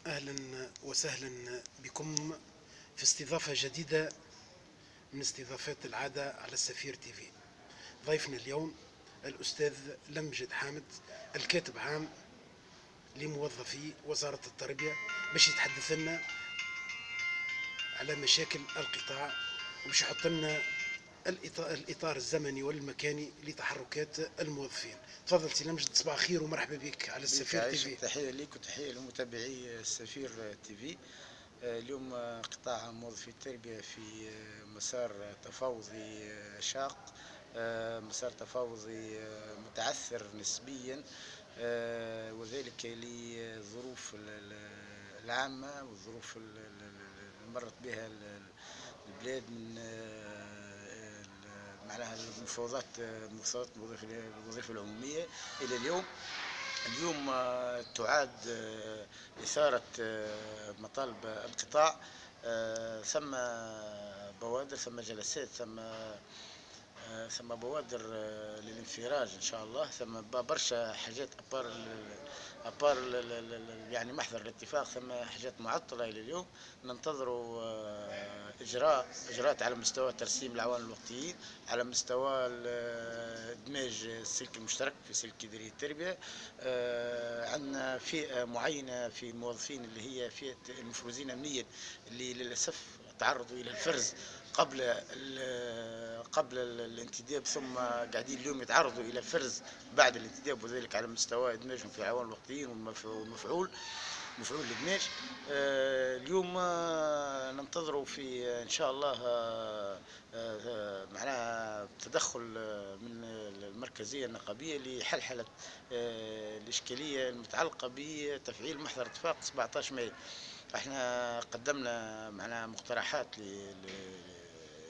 أهلا وسهلا بكم في استضافة جديدة من استضافات العادة على السفير تي في. ضيفنا اليوم الأستاذ لمجد حامد، الكاتب عام لموظفي وزارة التربية، باش يتحدث لنا على مشاكل القطاع وباش يحط لنا الإطار الزمني والمكاني لتحركات الموظفين. تفضل سي لمجد، صباح خير ومرحبا بك على السفير تي في. تحية ليك وتحية لمتابعي السفير تي في. اليوم قطاع موظفي التربية في مسار تفاوضي شاق، مسار تفاوضي متعثر نسبيا، وذلك لظروف العامة والظروف اللي مرت بها البلاد من معناها المفاوضات الوظيفة العمومية إلى اليوم. تعاد إثارة مطالب القطاع. ثم بوادر، ثم جلسات، ثم بوادر للانفراج إن شاء الله، ثم برشا حاجات أبار يعني محضر الاتفاق، ثم حاجات معطلة إلى اليوم. ننتظر إجراءات على مستوى ترسيم العوامل الوقتيين، على مستوى إدماج السلك المشترك في سلك إدارية التربية. عندنا فئة معينة في الموظفين اللي هي فئة المفروزين أمنيا، اللي للأسف تعرضوا إلى الفرز قبل الانتداب، ثم قاعدين اليوم يتعرضوا إلى الفرز بعد الانتداب، وذلك على مستوى إدماجهم في العوامل الوقتيين والمفعول الإدماج. اليوم ننتظروا في إن شاء الله معناها تدخل من المركزية النقابية لحلحلة الإشكالية المتعلقة بتفعيل محضر اتفاق 17 مايو. احنا قدمنا معناها مقترحات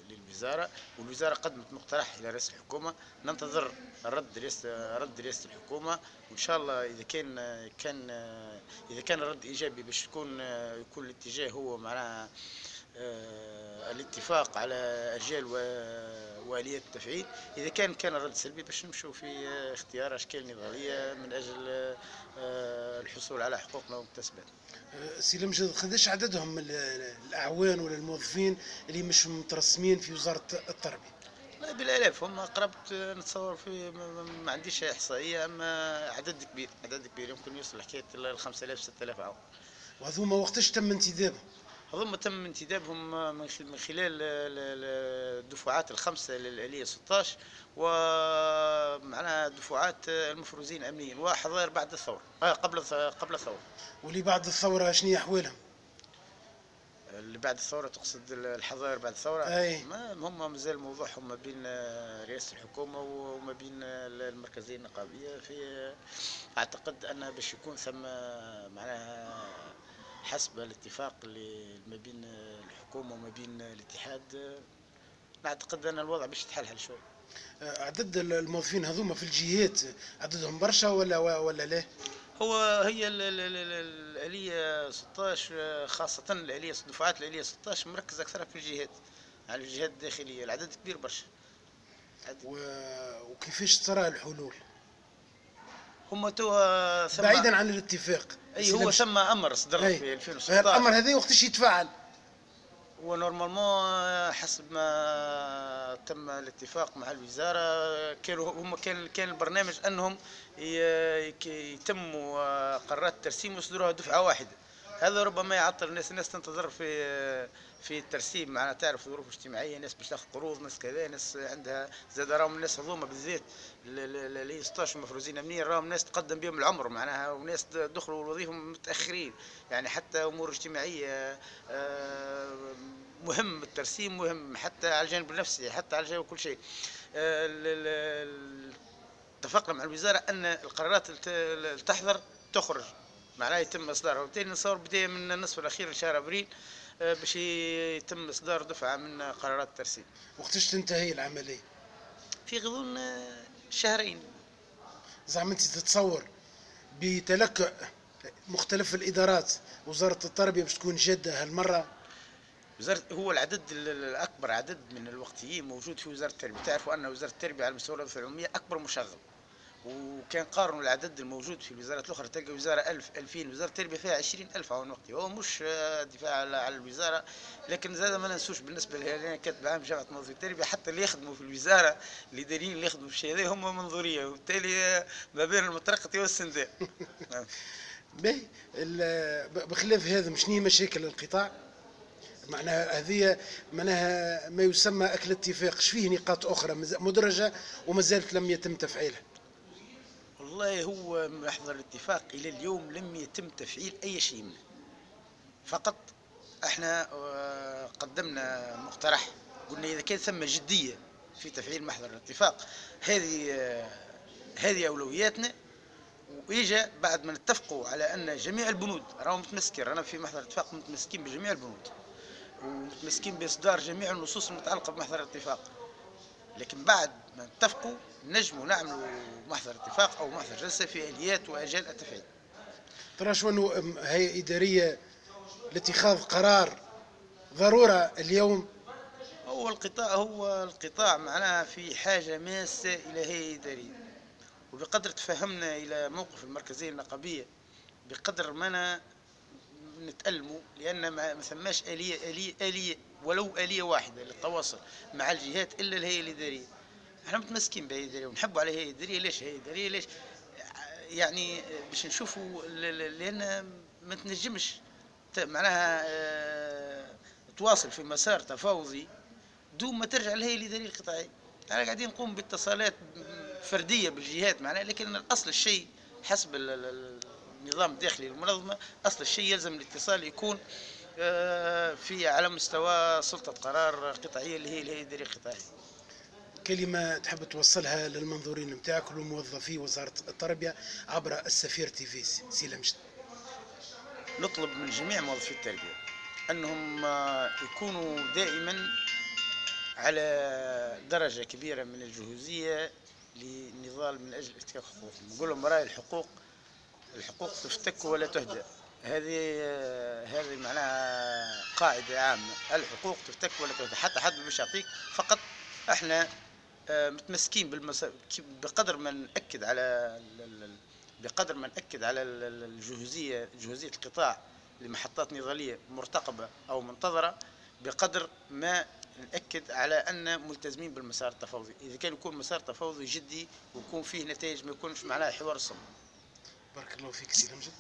للوزارة، والوزارة قدمت مقترح إلى رئيس الحكومة. ننتظر رد رئاسة الحكومة، وإن شاء الله إذا كان الرد إيجابي باش يكون الاتجاه هو معناها الاتفاق على أجال وآليات التفعيل. إذا كان الرد سلبي باش نمشوا في اختيار أشكال نضالية من أجل الحصول على حقوقنا ومكتسباتنا. سي لمجد، قداش عددهم الأعوان ولا الموظفين اللي مش مترسمين في وزارة التربية؟ بالآلاف، هم قربت نتصور في ما عنديش إحصائية، أما عدد كبير يمكن يوصل حكاية ال 5000 6000 عام. وهذوما وقتاش تم انتدابهم؟ هذوما تم انتدابهم من خلال الدفعات الخمسة للآلية 16، ومعناها دفعات المفروزين أمنيا وحظائر بعد الثورة، قبل الثورة. واللي بعد الثورة شنو أحوالهم؟ اللي بعد الثورة تقصد الحظائر بعد الثورة؟ أي. ما هم مازال موضوعهم ما بين رئاسة الحكومة وما بين المركزية النقابية. في أعتقد أن باش يكون ثم معناها حسب الاتفاق اللي ما بين الحكومة وما بين الاتحاد، نعتقد أن الوضع باش يتحلحل شوي. عدد الموظفين هذوما في الجهات عددهم برشا ولا لا؟ هي الآلية 16، خاصة دفعات الآلية 16 مركز أكثر في الجهات، على الجهات الداخلية. العدد كبير برشا. وكيفاش ترى الحلول؟ هم توا بعيدا عن الاتفاق. اي هو ثم امر صدر في 2016. الامر هذا وقتاش يتفاعل؟ ونورمالمون حسب ما تم الاتفاق مع الوزاره، كان البرنامج انهم يتم قرارات الترسيم ويصدروها دفعه واحده. هذا ربما يعطل الناس تنتظر في الترسيم، معناها تعرف ظروف اجتماعيه، ناس باش تاخذ قروض، ناس كذا، ناس عندها زاد، راهم الناس هذوما بالذات اللي 16 مفروزين امنيا، راهم ناس تقدم بهم العمر معناها، وناس دخلوا الوظيفه متاخرين، يعني حتى امور اجتماعيه مهم. الترسيم مهم حتى على الجانب النفسي، حتى على الجانب كل شيء. اتفقنا مع الوزاره ان القرارات اللي تحضر تخرج، معناها يتم اصدارها، وبالتالي نصور بدايه من النصف الاخير لشهر ابريل باش يتم اصدار دفعه من قرارات الترسيم. وقتاش تنتهي العمليه؟ في غضون شهرين. زعما انت تتصور بتلكؤ مختلف الادارات وزاره التربيه باش تكون جاده هالمره؟ هو العدد الاكبر عدد من الوقتيين موجود في وزاره التربيه. تعرفوا ان وزاره التربيه على مستوى الوظيفه العموميه اكبر مشغل، وكان قارنوا العدد الموجود في الوزارات الاخرى تلقى وزاره 1000 2000 وزاره التربيه فيها 20000 عون وقتي. هو مش دفاع على الوزاره، لكن زاد ما ننسوش بالنسبه لي انا كاتب عام جامعه موظفي التربيه، حتى اللي يخدموا في الوزاره الاداريين اللي يخدموا في الشيء هذا هم منظوريه، وبالتالي ما بين المطرقه والسنداء. باهي. بخلاف هذا شنو هي مشاكل القطاع؟ معناها هذه معناها ما يسمى اكل اتفاق، فيه نقاط اخرى مدرجه وما زالت لم يتم تفعيلها؟ والله هو محضر الاتفاق الى اليوم لم يتم تفعيل اي شيء منه. فقط احنا قدمنا مقترح، قلنا اذا كان ثم جديه في تفعيل محضر الاتفاق هذه اولوياتنا. وإجا بعد ما نتفقوا على ان جميع البنود راهم متمسكين، رانا في محضر الاتفاق متمسكين بجميع البنود ومتمسكين باصدار جميع النصوص المتعلقه بمحضر الاتفاق، لكن بعد ما نتفقوا نجموا نعملوا محضر اتفاق او محضر جلسه في اليات واجال التفعيل. ترى شنو هيئه اداريه لاتخاذ قرار ضروره اليوم؟ هو القطاع معناها في حاجه ماسه الى هيئه اداريه، وبقدر تفهمنا الى موقف المركزيه النقابيه بقدر ما نتألموا، لان ما ثماش اليه ولو اليه واحده للتواصل مع الجهات الا الهيئه الاداريه. احنا متمسكين بهيئه اداريه ونحبوا على هيئه اداريه. ليش هيئه اداريه؟ ليش؟ يعني باش نشوفوا، لان ما تنجمش معناها تواصل في مسار تفاوضي دون ما ترجع للهيئه الاداريه القطاعيه. احنا قاعدين نقوم باتصالات فرديه بالجهات معناها، لكن الاصل الشيء حسب النظام الداخلي للمنظمه، اصل الشيء يلزم الاتصال يكون في على مستوى سلطه قرار قطاعيه اللي هي الهيئه الاداريه القطاعيه. كلمة تحب توصلها للمنظورين نتاعك ولموظفي وزارة التربية عبر السفير تي في سي لمجد؟ نطلب من جميع موظفي التربية أنهم يكونوا دائما على درجة كبيرة من الجهوزية للنضال من أجل افتكاك حقوقهم. نقول لهم راي الحقوق تفتك ولا تهدى. هذه معناها قاعدة عامة، الحقوق تفتك ولا تهدى، حتى حد مش يعطيك. فقط احنا متمسكين بقدر ما نأكد على جهوزية القطاع لمحطات نضالية مرتقبة أو منتظرة، بقدر ما نأكد على أن ملتزمين بالمسار التفاوضي. إذا كان يكون مسار تفاوضي جدي ويكون فيه نتائج، ما يكونش معناها حوار الصمت. بارك الله فيك سي لمجد.